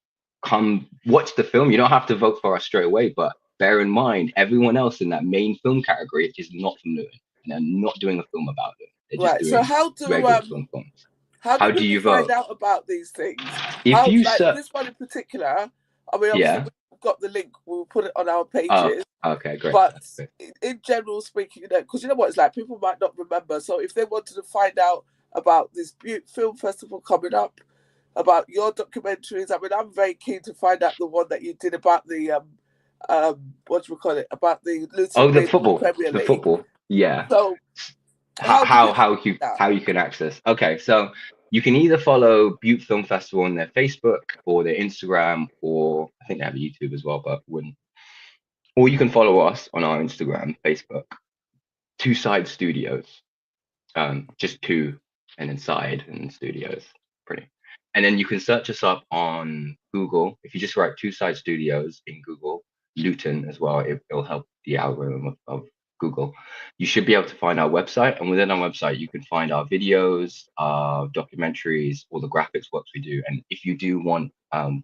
watch the film. You don't have to vote for us straight away, but bear in mind, everyone else in that main film category is not from Luton. And they're not doing a film about Luton. They're just doing regular film films. How do you find out about these things? If you this one in particular, I mean, obviously we've got the link. We'll put it on our pages. Okay, great. But in general speaking, because you know what it's like, people might not remember. So if they wanted to find out about this Butte Film Festival coming up, about your documentaries, I mean, I'm very keen to find out the one that you did about the what do we call it? About the Luton the football, Premier League. The football, yeah. So how you can access? Okay, so you can either follow Butte Film Festival on their Facebook or their Instagram, or I think they have a YouTube as well, but wouldn't. Or you can follow us on our Instagram, Facebook, 2 Side Studios, just 2 and then side and studios, pretty. And then you can search us up on Google. If you just write 2 Side Studios in Google, Luton as well, it'll help the algorithm of Google. You should be able to find our website, and within our website you can find our videos, our documentaries, all the graphics works we do. And if you do want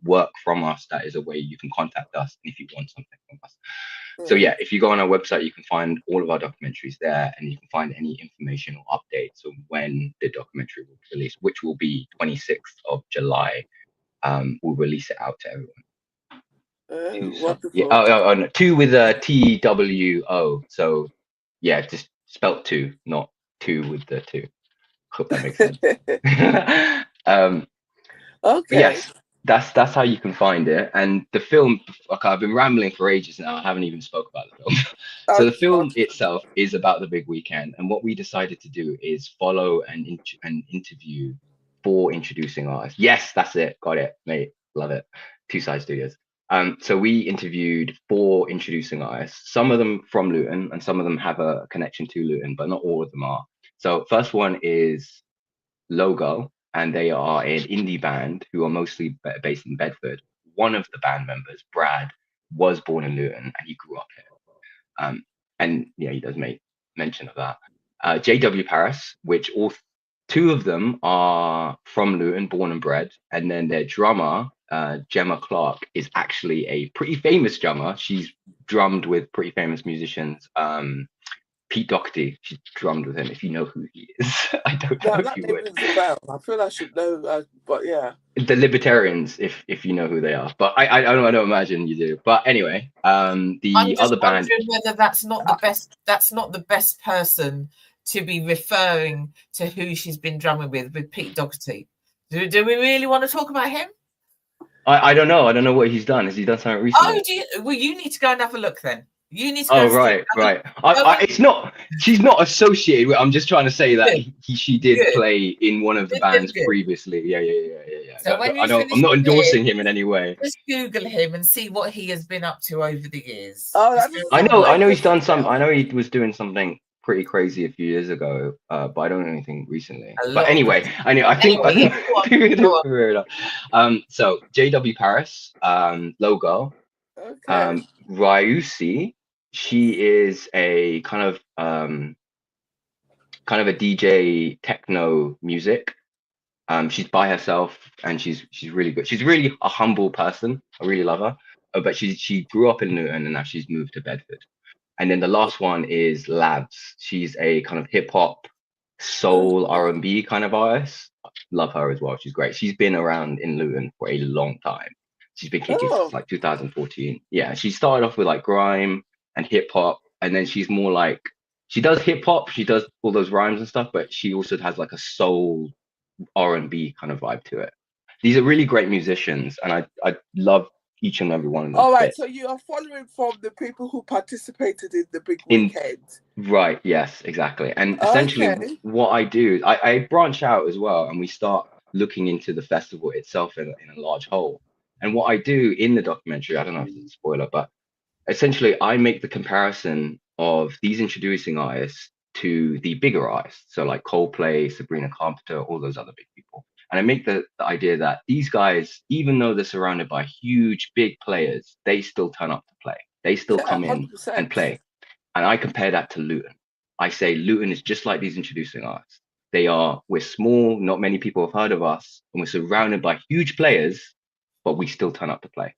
work from us, that is a way you can contact us if you want something from us. So yeah, if you go on our website, you can find all of our documentaries there, and you can find any information or updates on when the documentary will be released, which will be 26th of July. We'll release it out to everyone. Wonderful. Yeah, no, 2 with a TWO. So yeah, just spelt 2, not 2 with the 2. Hope that makes sense. Okay. Yes, that's how you can find it. And the film, okay, I've been rambling for ages now. I haven't even spoke about the film. So the film itself is about the big weekend, and what we decided to do is follow and interview 4 introducing artists. Yes, that's it. Got it, mate. Love it. 2 Side Studios. So we interviewed 4 introducing artists, some of them from Luton and some of them have a connection to Luton, but not all of them are. So first one is Logo, and they are an indie band who are mostly based in Bedford. One of the band members, Brad, was born in Luton and he grew up here. And yeah, he does make mention of that. JW Paris, which all 2 of them are from Luton, born and bred, and then their drummer, Gemma Clark, is actually a pretty famous drummer. She's drummed with pretty famous musicians. Pete Doherty, she drummed with him, if you know who he is. I don't know if you would. I feel I should know, but yeah. The Libertarians, if you know who they are. But I don't imagine you do. But anyway, the other band. Whether that's not the best person to be referring to who she's been drumming with Pete Doherty. Do we really want to talk about him? I don't know. I don't know what he's done. Has he done something recently? Oh, you need to go and have a look then. You need to. Oh right. It's not. She's not associated with. I'm just trying to say that she did play in one of the bands previously. Yeah. So I'm not endorsing him in any way. Just Google him and see what he has been up to over the years. I know he's done some. I know he was doing something pretty crazy a few years ago, but I don't know anything recently. But anyway, I think so JW Paris, Logo, Ryusi. She is a kind of a DJ techno music. She's by herself and she's really good. She's really a humble person. I really love her. But she grew up in Luton and now she's moved to Bedford. And then the last one is Labs. She's a kind of hip hop soul R&B kind of artist. Love her as well. She's great. She's been around in Luton for a long time. She's been kicking since like 2014. Yeah, she started off with like grime and hip hop, and then she's more like, she does hip hop, she does all those rhymes and stuff, but she also has like a soul R&B kind of vibe to it. These are really great musicians, and I love each and every one of them. All right, so you are following from the people who participated in the big weekend. Right, yes, exactly. And essentially what I do, I branch out as well, and we start looking into the festival itself in a large whole. And what I do in the documentary, I don't know if it's a spoiler, but essentially I make the comparison of these introducing artists to the bigger artists. So like Coldplay, Sabrina Carpenter, all those other big people. And I make the idea that these guys, even though they're surrounded by huge, big players, they still turn up to play. They still come in 100%. and play. And I compare that to Luton. I say Luton is just like these introducing artists. We're small, not many people have heard of us, and we're surrounded by huge players, but we still turn up to play.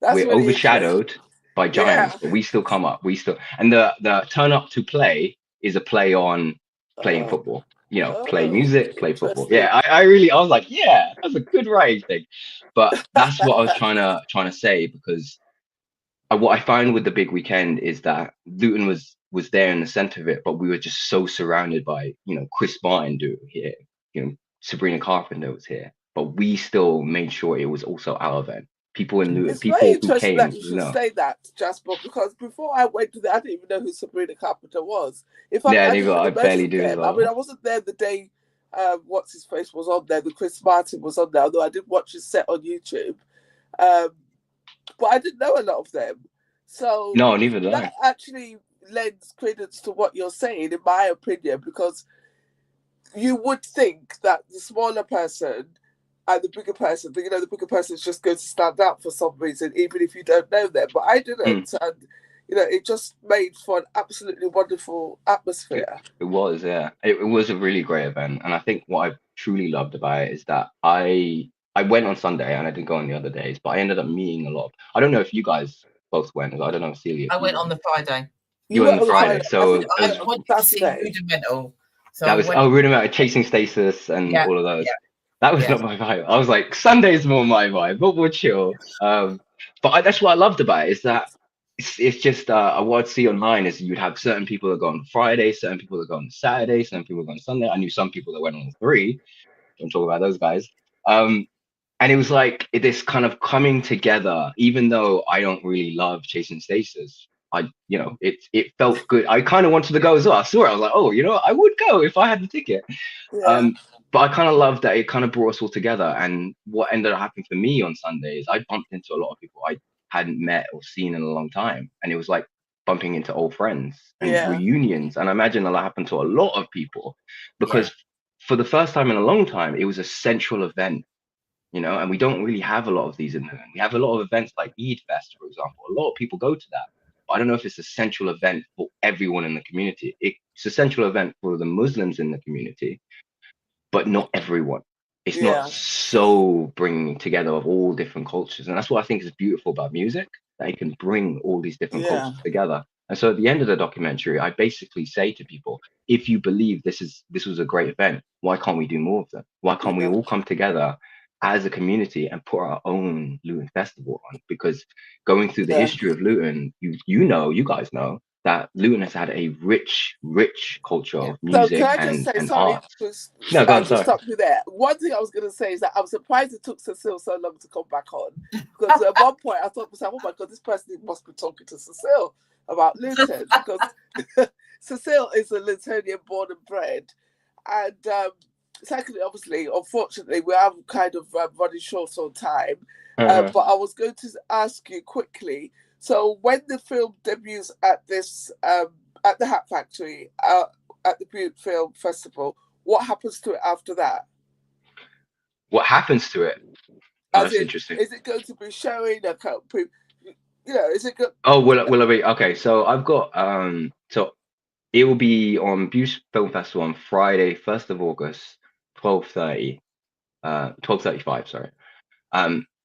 We're really overshadowed by giants, but we still come up. And the turn up to play is a play on playing football. You know, play music, play football. Yeah, I was like, yeah, that's a good writing thing. But that's what I was trying to say, because what I find with the big weekend is that Luton was there in the center of it, but we were just so surrounded by, Chris Martin here, Sabrina Carpenter was here, but we still made sure it was also our event. People in Luton, people who came. That you should say that, Jasper, because before I went to that, I didn't even know who Sabrina Carpenter was. In fact, I barely do as well. I mean, I wasn't there the day what's his face was on there. The Chris Martin was on there, although I didn't watch his set on YouTube. But I didn't know a lot of them. So no, neither did that actually lends credence to what you're saying, in my opinion, because you would think that the smaller person and the bigger person, the bigger person is just going to stand out for some reason, even if you don't know them. But I didn't. And, it just made for an absolutely wonderful atmosphere. It was, yeah. It was a really great event. And I think what I truly loved about it is that I went on Sunday and I didn't go on the other days, but I ended up meeting a lot. I don't know if you guys both went. I don't know, Celia. I went on the Friday. You went on the Friday. So I went to see Rudimental. So that was Rudimental, Chasing Stasis, and all of those. Yeah. That was not my vibe. I was like, Sunday's more my vibe, but we're chill. But that's what I loved about it, is that it's just what I'd see online is you'd have certain people that go on Friday, certain people that go on Saturday, certain people that go on Sunday. I knew some people that went on 3. Don't talk about those guys. And it was like this kind of coming together, even though I don't really love Chasing Stasis. It felt good. I kind of wanted to go as well. I saw it. I was like, oh, I would go if I had the ticket. Yeah. But I kind of loved that it kind of brought us all together. And what ended up happening for me on Sunday is I bumped into a lot of people I hadn't met or seen in a long time. And it was like bumping into old friends and reunions. And I imagine that happened to a lot of people, because for the first time in a long time, it was a central event. And we don't really have a lot of these in there. We have a lot of events like Eid Fest, for example. A lot of people go to that. But I don't know if it's a central event for everyone in the community. It's a central event for the Muslims in the community, but not everyone. It's not so bringing together of all different cultures. And that's what I think is beautiful about music, that it can bring all these different cultures together. And so at the end of the documentary, I basically say to people, if you believe this was a great event, why can't we do more of them? Why can't we all come together as a community and put our own Luton festival on? Because going through the history of Luton, you guys know that Luton has had a rich culture of music and art. No, go on, sorry. Stop you there. One thing I was going to say is that I'm surprised it took Cecile so long to come back on, because at one point I thought to myself, oh my God, this person must be talking to Cecile about Luton, because Cecile is a Lutonian born and bred. And secondly, obviously, unfortunately, we are kind of running short on time. But I was going to ask you quickly. So when the film debuts at this at the Hat Factory at the Butte Film Festival, what happens to it after that? What happens to it? Oh, that's interesting. Is it going to be showing? Is it good? Oh, will it be? Okay, so I've got so it will be on Butte Film Festival on Friday, 1st of August, 12:35. Sorry.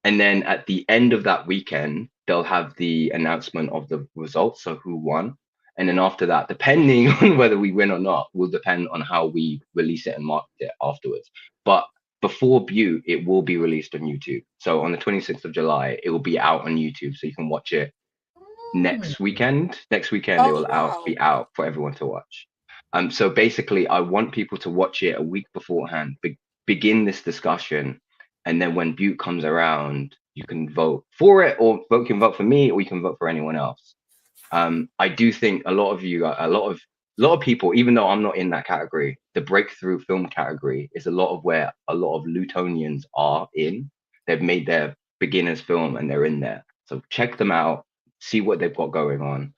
And then at the end of that weekend, they'll have the announcement of the results, so who won. And then after that, depending on whether we win or not, will depend on how we release it and market it afterwards. But before Butte, it will be released on YouTube. So on the 26th of July, it will be out on YouTube, so you can watch it next weekend. Next weekend, it will be out for everyone to watch. So basically, I want people to watch it a week beforehand, begin this discussion, and then when Butte comes around, you can vote for it, or you can vote for me, or you can vote for anyone else. I do think a lot of people, even though I'm not in that category, the breakthrough film category is a lot of where a lot of Lutonians are in. They've made their beginners film and they're in there. So check them out, see what they've got going on,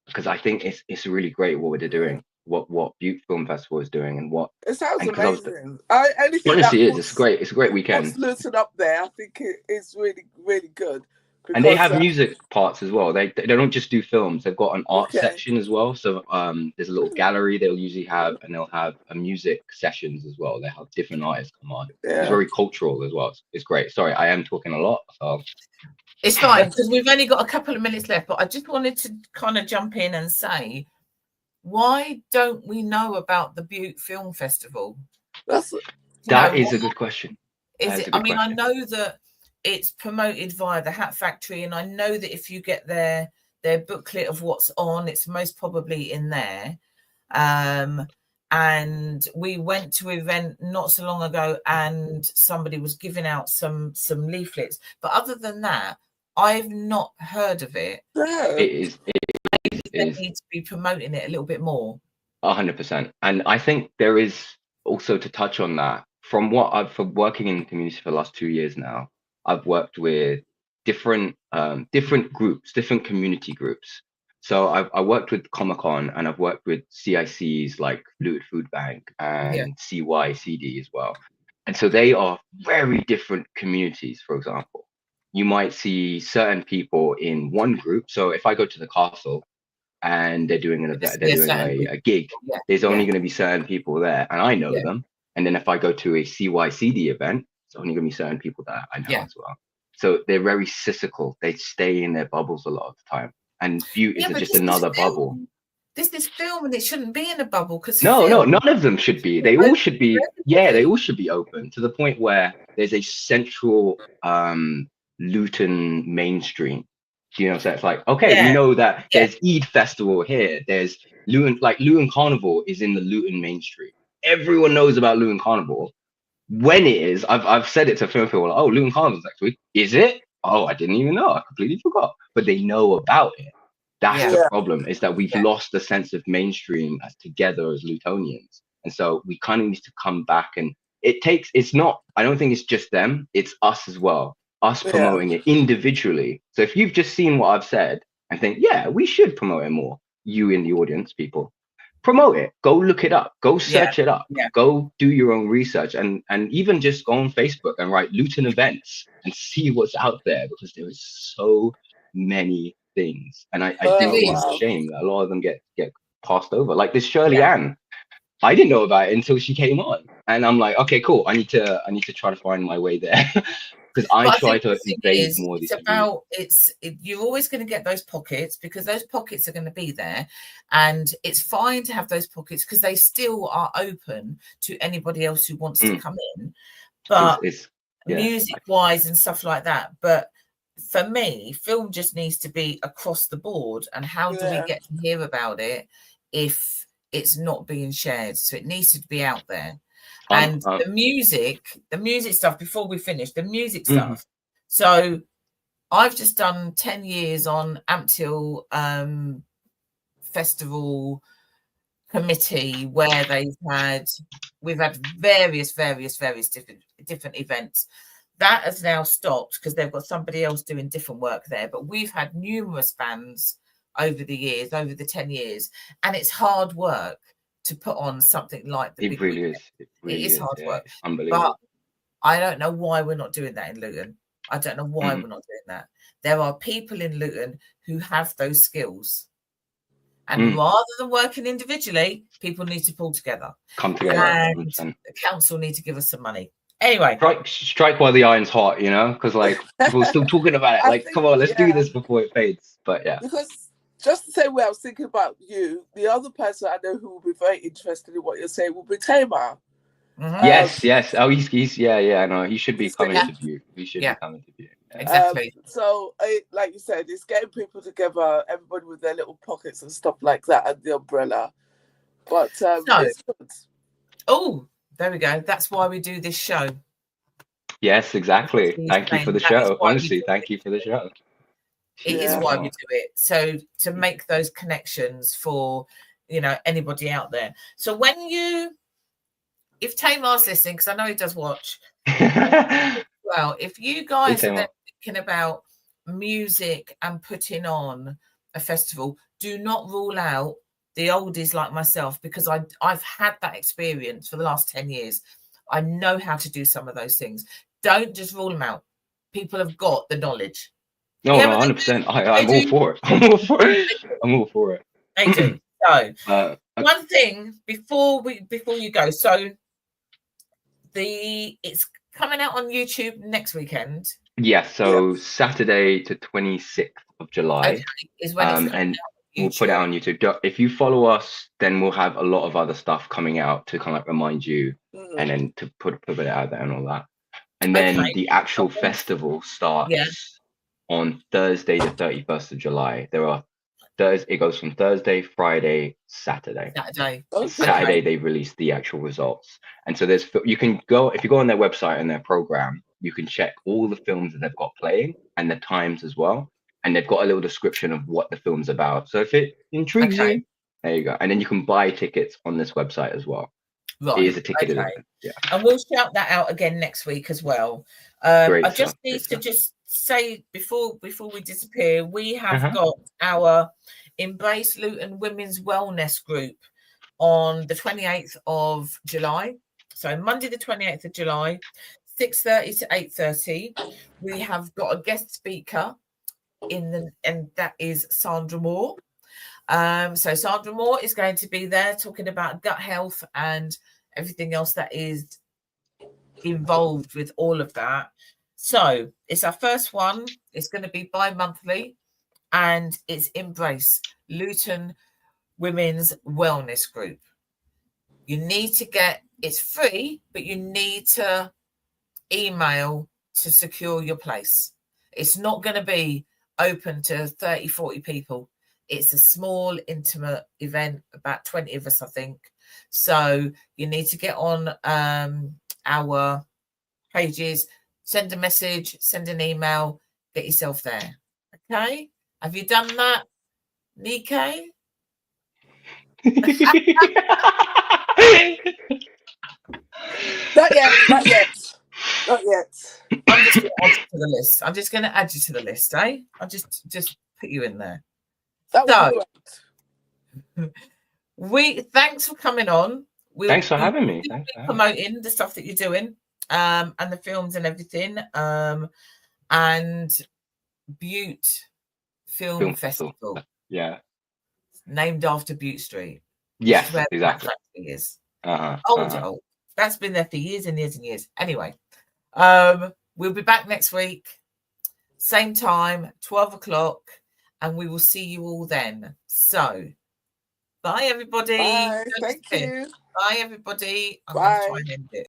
because I think it's really great what they're doing, what Butte Film Festival is doing, and what it sounds amazing. Honestly, it's great. It's a great weekend. Luton up there, I think it's really, really good. Because, and they have music parts as well. They don't just do films. They've got an art section as well. So there's a little gallery they'll usually have, and they'll have a music sessions as well. They have different artists come on. Yeah. It's very cultural as well. It's great. Sorry, I am talking a lot. So it's fine because we've only got a couple of minutes left. But I just wanted to kind of jump in and say, why don't we know about the Butte Film Festival? That is a good question. I mean, I know that it's promoted via the Hat Factory, and I know that if you get their booklet of what's on, it's most probably in there. And we went to an event not so long ago, and somebody was giving out some leaflets. But other than that, I've not heard of it. They need to be promoting it a little bit more. 100%. And I think there is also, to touch on that, from working in the community for the last 2 years now, I've worked with different groups, different community groups. So I worked with Comic-Con, and I've worked with CICs like Luton Food Bank and CYCD as well. And so they are very different communities. For example, you might see certain people in one group. So if I go to the castle and they're doing a gig, there's only going to be certain people there, and I know them. And then if I go to a CYCD event, it's only going to be certain people that I know as well. So they're very cyclical. They stay in their bubbles a lot of the time. And Butte is just another bubble. This is film, and it shouldn't be in a bubble. Because no, none of them should be. They all should be. Yeah, they all should be open to the point where there's a central Luton mainstream. You know, so it's like, okay, we know that there's Eid Festival here. There's Luton Carnival is in the Luton mainstream. Everyone knows about Luton Carnival. When it is, I've said it to film people, like, oh, Luton Carnival's next week. Is it? Oh, I didn't even know. I completely forgot. But they know about it. That's the problem, is that we've lost the sense of mainstream as together as Lutonians. And so we kind of need to come back, and I don't think it's just them, it's us as well. Us promoting it individually. So if you've just seen what I've said and think, yeah, we should promote it more, you in the audience, people, promote it. Go look it up. Go search it up. Go do your own research, and even just go on Facebook and write Luton events and see what's out there, because there is so many things. And I think it's a shame that a lot of them get passed over. Like this Shirley Ann. I didn't know about it until she came on. And I'm like, okay, cool. I need to try to find my way there. Because I try to invade more of these. You're always going to get those pockets, because those pockets are going to be there, and it's fine to have those pockets because they still are open to anybody else who wants to come in. But music-wise and stuff like that. But for me, film just needs to be across the board. And how do we get to hear about it if it's not being shared? So it needs to be out there. And the music stuff, before we finish, the music stuff. So I've just done 10 years on Amptill Festival Committee, where we've had various different events. That has now stopped because they've got somebody else doing different work there. But we've had numerous bands over the 10 years, and it's hard work to put on something like the It really is. It is hard work. It's unbelievable. But I don't know why we're not doing that in Luton. I don't know why we're not doing that. There are people in Luton who have those skills. And rather than working individually, people need to pull together. Come together. And the council need to give us some money. Anyway. Strike while the iron's hot, you know? Because, like, people are still talking about it. Like, come on, let's do this before it fades. But, yeah. Because just the same way I was thinking about you, the other person I know who will be very interested in what you're saying will be Tamar. Yes. Oh, he's yeah. No, he should be coming to view. He should be coming to view. Yeah. Exactly. So, like you said, it's getting people together, everybody with their little pockets and stuff like that, and the umbrella. But it's good. Oh, there we go. That's why we do this show. Yes, exactly. Thank you for the show. Honestly, thank you for the show. It is why we do it. So to make those connections for, anybody out there. So if Tamar's listening, because I know he does watch, well, if you guys are thinking about music and putting on a festival, do not rule out the oldies like myself, because I've had that experience for the last 10 years. I know how to do some of those things. Don't just rule them out. People have got the knowledge. No, 100%. I'm all for it. I'm all for it. They do. So one thing before you go. So it's coming out on YouTube next weekend. Yeah. So Saturday to 26th of July is when it's we'll put it on YouTube. If you follow us, then we'll have a lot of other stuff coming out to kind of remind you, and then to put it out there and all that. And then the actual festival starts on Thursday, the 31st of July. It goes from Thursday, Friday, Saturday. Saturday they release the actual results. And so you can go, if you go on their website and their program, you can check all the films that they've got playing and the times as well. And they've got a little description of what the film's about. So if it intrigues you, there you go. And then you can buy tickets on this website as well. Right. It is a ticketed event. Yeah. And we'll shout that out again next week as well. I just need to just say before we disappear, we have got our Embrace Luton Women's Wellness Group on the 28th of July. So Monday the 28th of July, 6:30 to 8:30. We have got a guest speaker and that is Sandra Moore. So Sandra Moore is going to be there talking about gut health and everything else that is involved with all of that. So it's our first one. It's going to be bi-monthly, and it's Embrace Luton Women's Wellness Group. You need to it's free, but you need to email to secure your place. It's not going to be open to 30, 40 people. It's a small, intimate event, about 20 of us, I think. So you need to get on our pages, send a message, send an email, get yourself there. Okay? Have you done that, Nike? Not yet. I'm just going to add you to the list. I'm just going to add you to the list, eh? I'll just put you in there. Thanks for coming on. Thanks for having me. Thanks for promoting the stuff that you're doing, and the films and everything, and Butte Film Festival. Yeah. Named after Butte Street. Yes, where exactly. The is. Old. That's been there for years and years and years. Anyway, we'll be back next week, same time, 12 o'clock, and we will see you all then. So, bye, everybody. Bye. Thank you. Bye, everybody. I'm Bye. going to try and end it.